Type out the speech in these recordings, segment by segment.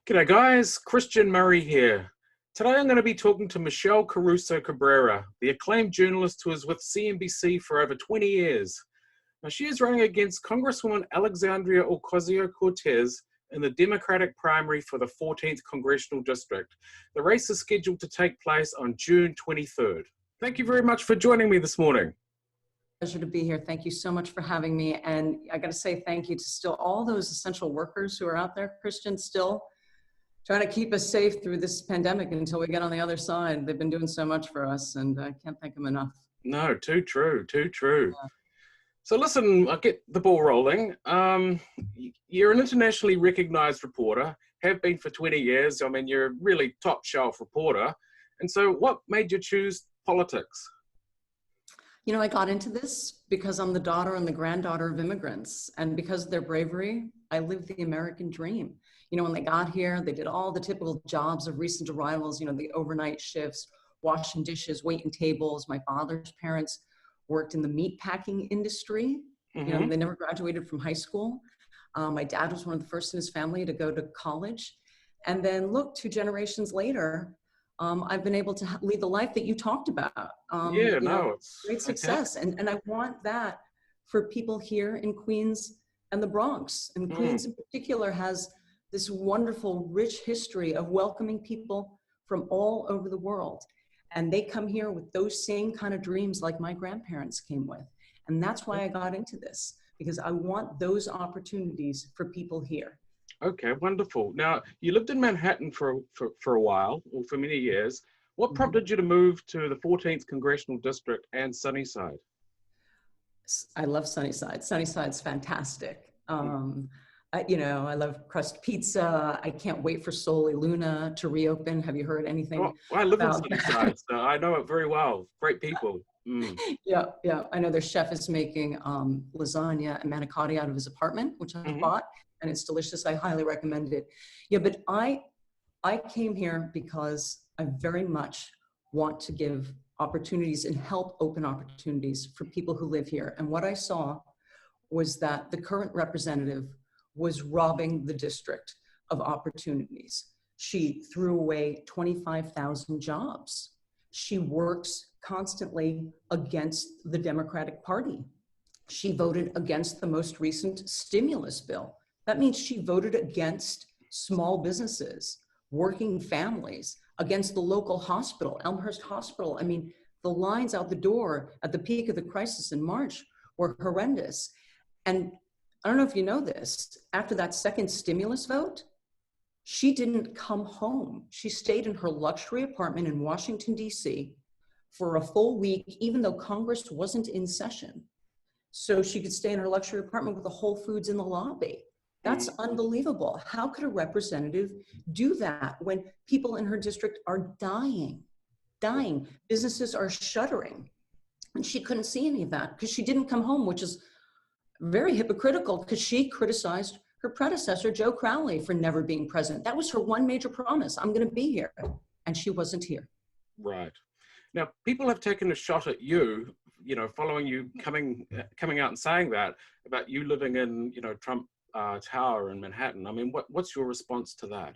G'day guys, Christian Murray here. Today I'm going to be talking to Michelle Caruso-Cabrera, the acclaimed journalist who is with CNBC for over 20 years. Now she is running against Congresswoman Alexandria Ocasio-Cortez in the Democratic primary for the 14th Congressional District. The race is scheduled to take place on June 23rd. Thank you very much for joining me this morning. Pleasure to be here. Thank you so much for having me. And I got to say thank you to still all those essential workers who are out there, Christian, still trying to keep us safe through this pandemic until we get on the other side. They've been doing so much for us, and I can't thank them enough. No, too true, too true. Yeah. So listen, I'll get the ball rolling. You're an internationally recognized reporter, have been for 20 years. I mean, you're a really top shelf reporter. And so what made you choose politics? You know, I got into this because I'm the daughter and the granddaughter of immigrants. And because of their bravery, I lived the American dream. You know, when they got here, they did all the typical jobs of recent arrivals, you know, the overnight shifts, washing dishes, waiting tables. My father's parents worked in the meat packing industry. You know, they never graduated from high school. My dad was one of the first in his family to go to college. And then look, 2 generations later, I've been able to lead the life that you talked about. It's great success. And I want that for people here in Queens and the Bronx. And Queens in particular has this wonderful, rich history of welcoming people from all over the world. And they come here with those same kind of dreams like my grandparents came with. And that's why I got into this, because I want those opportunities for people here. Okay, wonderful. Now, you lived in Manhattan for a while, or for many years. What prompted you to move to the 14th Congressional District and Sunnyside? I love Sunnyside. Sunnyside's fantastic. I love crust pizza. I can't wait for Soli Luna to reopen. Have you heard anything? Well, I live in Sunnyside, so I know it very well. Great people. Yeah. I know their chef is making lasagna and manicotti out of his apartment, which I bought, and it's delicious. I highly recommend it. Yeah, but I came here because I very much want to give opportunities and help open opportunities for people who live here. And what I saw was that the current representative was robbing the district of opportunities. She threw away 25,000 jobs. She works constantly against the Democratic Party. She voted against the most recent stimulus bill. That means she voted against small businesses, working families, against the local hospital, Elmhurst Hospital. I mean, the lines out the door at the peak of the crisis in March were horrendous. And I don't know if you know this, after that second stimulus vote, she didn't come home. She stayed in her luxury apartment in Washington, D.C. for a full week, even though Congress wasn't in session. So she could stay in her luxury apartment with the Whole Foods in the lobby. That's unbelievable. How could a representative do that when people in her district are dying? Businesses are shuttering. And she couldn't see any of that because she didn't come home, which is very hypocritical because she criticized her predecessor, Joe Crowley, for never being present. That was her one major promise. I'm going to be here. And she wasn't here. Right. Now, people have taken a shot at you, you know, following you coming out and saying that about you living in, you know, Trump Tower in Manhattan. I mean, what's your response to that?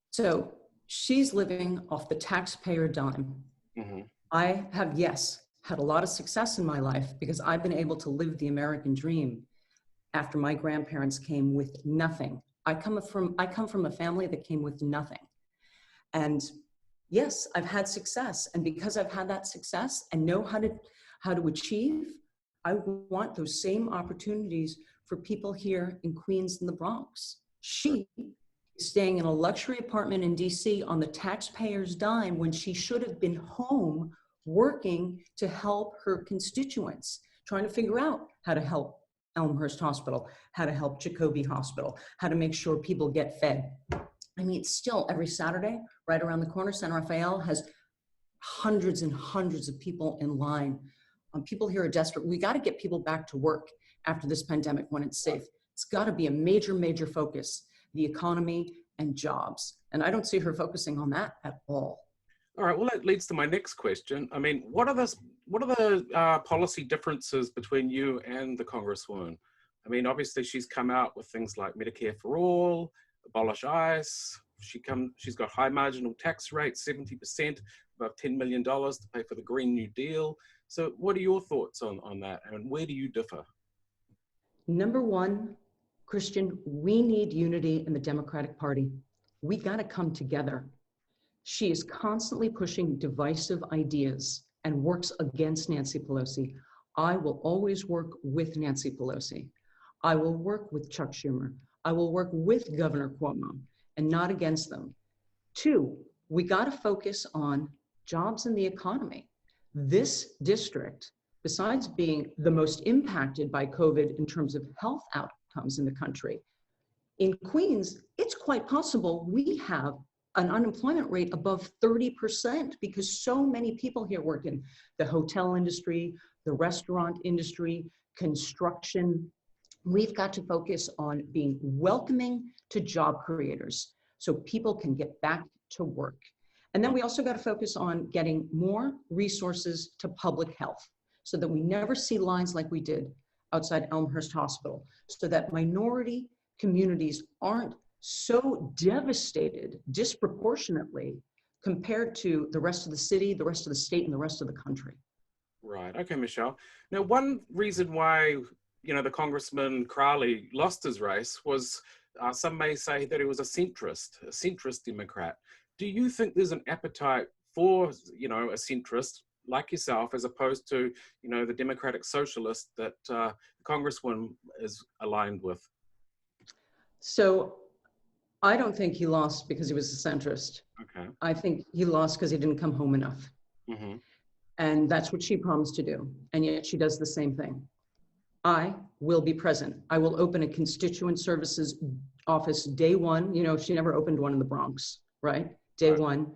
So she's living off the taxpayer dime. I have, yes, had a lot of success in my life because I've been able to live the American dream after my grandparents came with nothing. I come from a family that came with nothing. And yes, I've had success. And because I've had that success and know how to achieve, I want those same opportunities for people here in Queens and the Bronx. She is staying in a luxury apartment in DC on the taxpayer's dime when she should have been home working to help her constituents, trying to figure out how to help Elmhurst Hospital, how to help Jacoby Hospital, how to make sure people get fed. I mean, still every Saturday, right around the corner, San Rafael has hundreds and hundreds of people in line. People here are desperate. We got to get people back to work after this pandemic when it's safe. It's got to be a major, major focus, the economy and jobs. And I don't see her focusing on that at all. All right, well, that leads to my next question. I mean, what are the policy differences between you and the Congresswoman? I mean, obviously she's come out with things like Medicare for all, abolish ICE. She's got high marginal tax rates, 70%, above $10 million to pay for the Green New Deal. So what are your thoughts on that, and where do you differ? Number one, Christian, we need unity in the Democratic Party. We got to come together. She is constantly pushing divisive ideas and works against Nancy Pelosi. I will always work with Nancy Pelosi. I will work with Chuck Schumer. I will work with Governor Cuomo and not against them. Two, we got to focus on jobs and the economy. This district, besides being the most impacted by COVID in terms of health outcomes in the country, in Queens, it's quite possible we have an unemployment rate above 30% because so many people here work in the hotel industry, the restaurant industry, construction. We've got to focus on being welcoming to job creators so people can get back to work. And then we also got to focus on getting more resources to public health so that we never see lines like we did outside Elmhurst Hospital, so that minority communities aren't so devastated disproportionately compared to the rest of the city, the rest of the state, and the rest of the country. Right. Okay, Michelle. Now, one reason why, the Congressman Crowley lost his race was some may say that he was a centrist Democrat. Do you think there's an appetite for, a centrist like yourself, as opposed to, the Democratic Socialist that the Congresswoman is aligned with? So I don't think he lost because he was a centrist. Okay. I think he lost because he didn't come home enough. Mm-hmm. And that's what she promised to do. And yet she does the same thing. I will be present. I will open a constituent services office day one. She never opened one in the Bronx, right? Day one,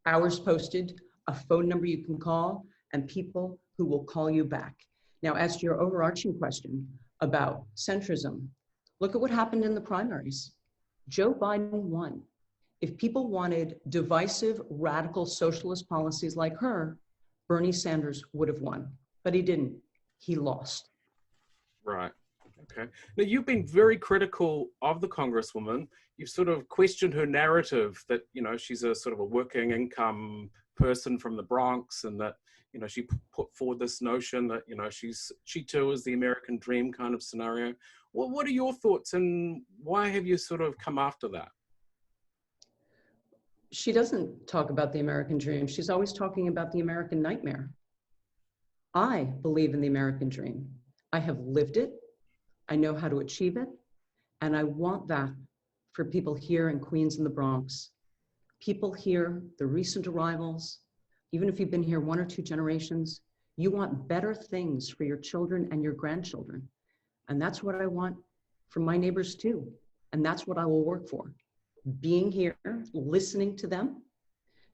hours posted, a phone number you can call, and people who will call you back. Now, as to your overarching question about centrism, look at what happened in the primaries. Joe Biden won. If people wanted divisive, radical socialist policies like her, Bernie Sanders would have won, but he didn't. He lost. Right. Okay. Now, you've been very critical of the Congresswoman. You've sort of questioned her narrative that, she's a sort of a working income person from the Bronx, and that, she put forward this notion that, she too is the American dream kind of scenario. Well, what are your thoughts, and why have you sort of come after that? She doesn't talk about the American dream. She's always talking about the American nightmare. I believe in the American dream. I have lived it. I know how to achieve it. And I want that for people here in Queens and the Bronx. People here, the recent arrivals, even if you've been here 1 or 2 generations, you want better things for your children and your grandchildren. And that's what I want for my neighbors too. And that's what I will work for. Being here, listening to them,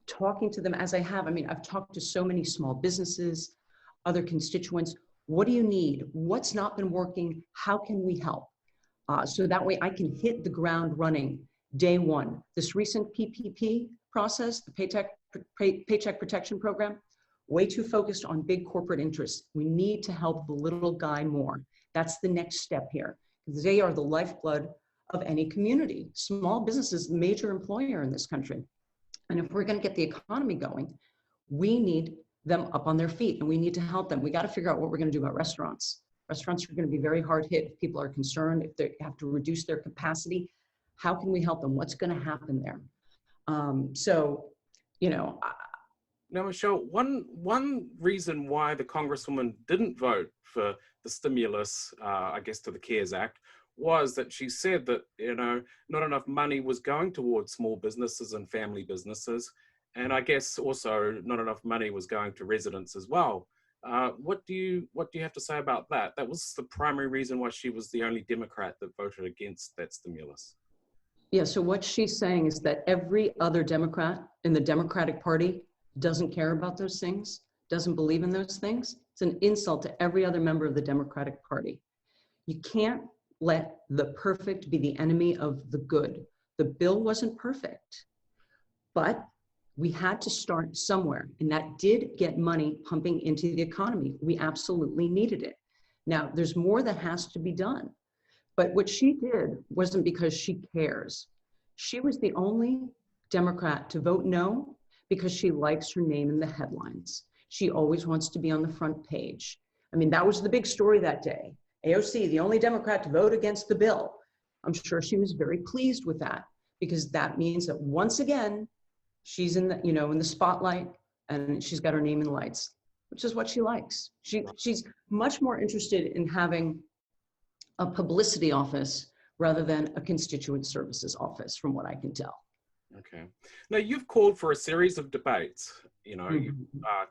talking to them as I have. I've talked to so many small businesses, other constituents. What do you need? What's not been working? How can we help? So that way I can hit the ground running day one. This recent PPP process, the Paycheck Protection Program, way too focused on big corporate interests. We need to help the little guy more. That's the next step here. They are the lifeblood of any community. Small business is the major employer in this country. And if we're going to get the economy going, we need them up on their feet, and we need to help them. We got to figure out what we're going to do about restaurants. Restaurants are going to be very hard hit if people are concerned, if they have to reduce their capacity. How can we help them? What's going to happen there? Now, Michelle, one reason why the Congresswoman didn't vote for the stimulus, I guess, to the CARES Act, was that she said that, not enough money was going towards small businesses and family businesses. And I guess also not enough money was going to residents as well. What do you have to say about that? That was the primary reason why she was the only Democrat that voted against that stimulus. Yeah, so what she's saying is that every other Democrat in the Democratic Party doesn't care about those things, doesn't believe in those things. It's an insult to every other member of the Democratic Party. You can't let the perfect be the enemy of the good. The bill wasn't perfect, but we had to start somewhere, and that did get money pumping into the economy. We absolutely needed it. Now, there's more that has to be done, But what she did wasn't because she cares. She was the only Democrat to vote no because she likes her name in the headlines. She always wants to be on the front page. I mean, that was the big story that day. AOC, the only Democrat to vote against the bill. I'm sure she was very pleased with that, because that means that once again, she's in the, in the spotlight, and she's got her name in lights, which is what she likes. She's much more interested in having a publicity office rather than a constituent services office, from what I can tell. Okay. Now, you've called for a series of debates,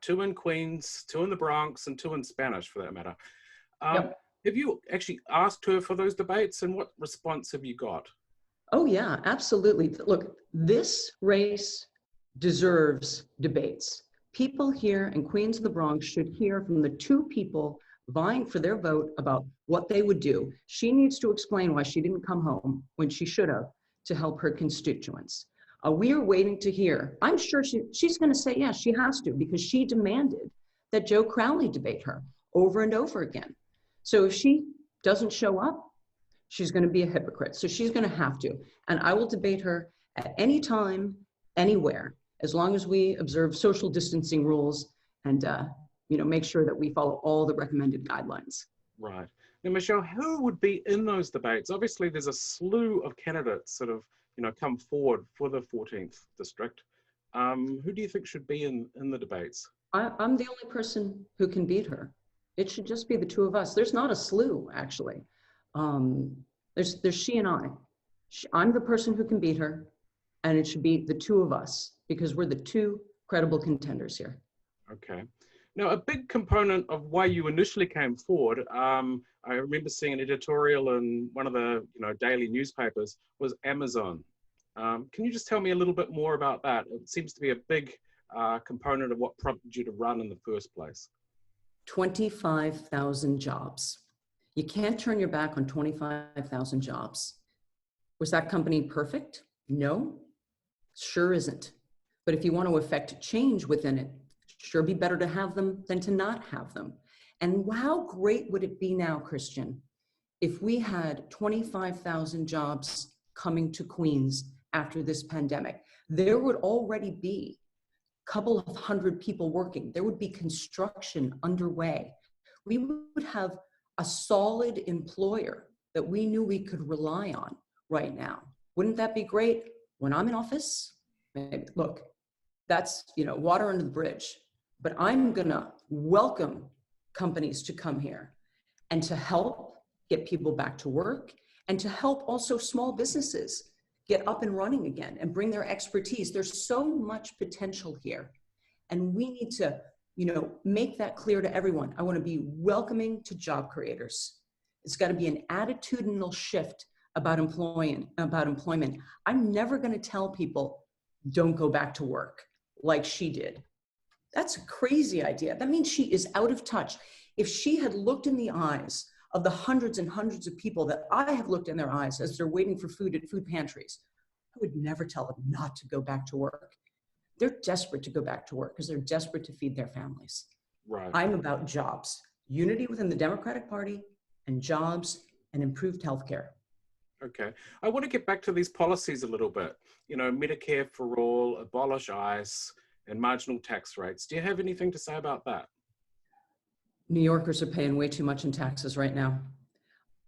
two in Queens, two in the Bronx, and two in Spanish, for that matter. Yep. Have you actually asked her for those debates, and what response have you got? Oh, yeah, absolutely. Look, this race deserves debates. People here in Queens and the Bronx should hear from the two people vying for their vote about what they would do. She needs to explain why she didn't come home when she should have to help her constituents. We are waiting to hear. I'm sure she's going to say, yes, she has to, because she demanded that Joe Crowley debate her over and over again. So if she doesn't show up, she's going to be a hypocrite. So she's going to have to. And I will debate her at any time, anywhere, as long as we observe social distancing rules and make sure that we follow all the recommended guidelines. Right. Now, Michelle, who would be in those debates? Obviously, there's a slew of candidates sort of, come forward for the 14th district. Who do you think should be in the debates? I'm the only person who can beat her. It should just be the two of us. There's not a slew, actually. There's she and I. I'm the person who can beat her, and it should be the two of us, because we're the two credible contenders here. Okay. Now, a big component of why you initially came forward, I remember seeing an editorial in one of the daily newspapers, was Amazon. Can you just tell me a little bit more about that? It seems to be a big component of what prompted you to run in the first place. 25,000 jobs. You can't turn your back on 25,000 jobs. Was that company perfect? No, sure isn't. But if you want to affect change within it, sure be better to have them than to not have them. And how great would it be now, Christian, if we had 25,000 jobs coming to Queens after this pandemic? There would already be a couple of hundred people working. There would be construction underway. We would have a solid employer that we knew we could rely on right now. Wouldn't that be great? When I'm in office, look, that's water under the bridge. But I'm gonna welcome companies to come here and to help get people back to work, and to help also small businesses get up and running again and bring their expertise. There's so much potential here, and we need to make that clear to everyone. I want to be welcoming to job creators. It's got to be an attitudinal shift about employment. I'm never going to tell people don't go back to work like she did. That's a crazy idea. That means she is out of touch. If she had looked in the eyes of the hundreds and hundreds of people that I have looked in their eyes as they're waiting for food at food pantries, I would never tell them not to go back to work. They're desperate to go back to work because they're desperate to feed their families. Right. I'm about jobs, unity within the Democratic Party, and jobs and improved healthcare. Okay. I want to get back to these policies a little bit. Medicare for all, abolish ICE, and marginal tax rates. Do you have anything to say about that? New Yorkers are paying way too much in taxes right now.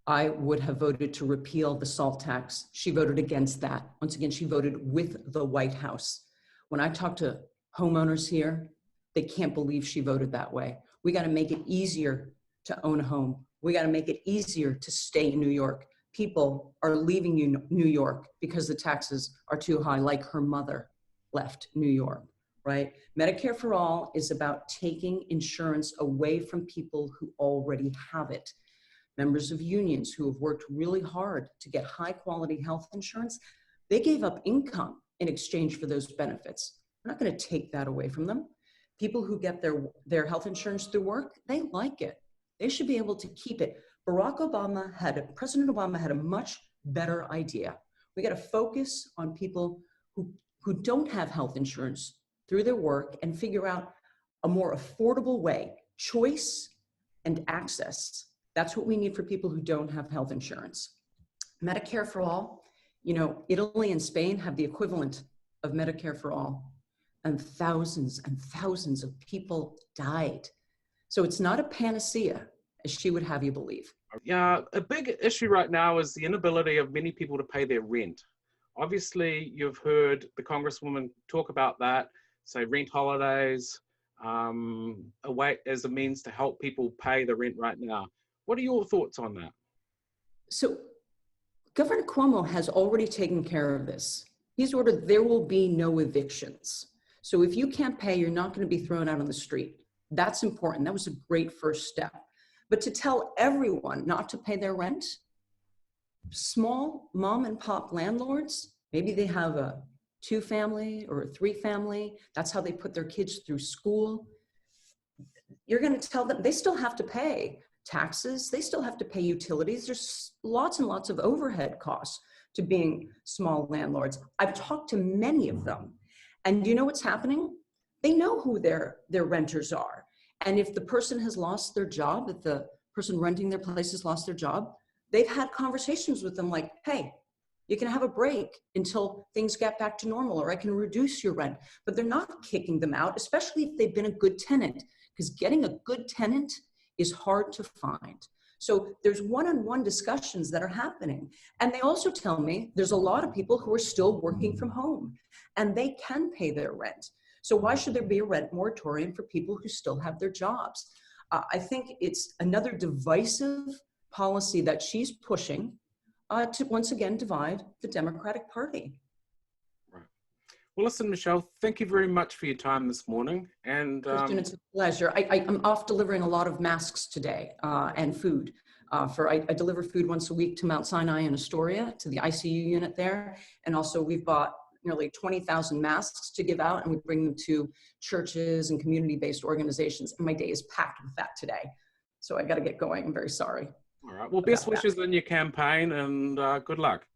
I would have voted to repeal the SALT tax. She voted against that. Once again, she voted with the White House. When I talk to homeowners here, they can't believe she voted that way. We got to make it easier to own a home. We got to make it easier to stay in New York. People are leaving New York because the taxes are too high, like her mother left New York. Right? Medicare for All is about taking insurance away from people who already have it. Members of unions who have worked really hard to get high quality health insurance, they gave up income in exchange for those benefits. We're not going to take that away from them. People who get their health insurance through work, they like it. They should be able to keep it. President Obama had a much better idea. We got to focus on people who don't have health insurance through their work and figure out a more affordable way, choice and access. That's what we need for people who don't have health insurance. Medicare for all, you know, Italy and Spain have the equivalent of Medicare for all, and thousands of people died. So it's not a panacea, as she would have you believe. Yeah, a big issue right now is the inability of many people to pay their rent. Obviously, you've heard the Congresswoman talk about that, say rent holidays, a way as a means to help people pay the rent right now. What are your thoughts on that? So Governor Cuomo has already taken care of this. He's ordered there will be no evictions. So if you can't pay, you're not going to be thrown out on the street. That's important. That was a great first step. But to tell everyone not to pay their rent, small mom and pop landlords, maybe they have a 2-family or a 3-family. That's how they put their kids through school. You're going to tell them they still have to pay taxes. They still have to pay utilities. There's lots and lots of overhead costs to being small landlords. I've talked to many of them. And you know what's happening? They know who their renters are. And if the person has lost their job, if the person renting their place has lost their job, they've had conversations with them like, hey, you can have a break until things get back to normal, or I can reduce your rent. But they're not kicking them out, especially if they've been a good tenant, because getting a good tenant is hard to find. So there's one-on-one discussions that are happening. And they also tell me there's a lot of people who are still working from home and they can pay their rent. So why should there be a rent moratorium for people who still have their jobs? I think it's another divisive policy that she's pushing to once again divide the Democratic Party. Right. Well, listen, Michelle, thank you very much for your time this morning. And Christian, it's a pleasure. I'm off delivering a lot of masks today and food. I deliver food once a week to Mount Sinai in Astoria, to the ICU unit there. And also we've bought nearly 20,000 masks to give out, and we bring them to churches and community-based organizations. And my day is packed with that today. So I got to get going. I'm very sorry. All right. Well, best wishes in your campaign, and good luck.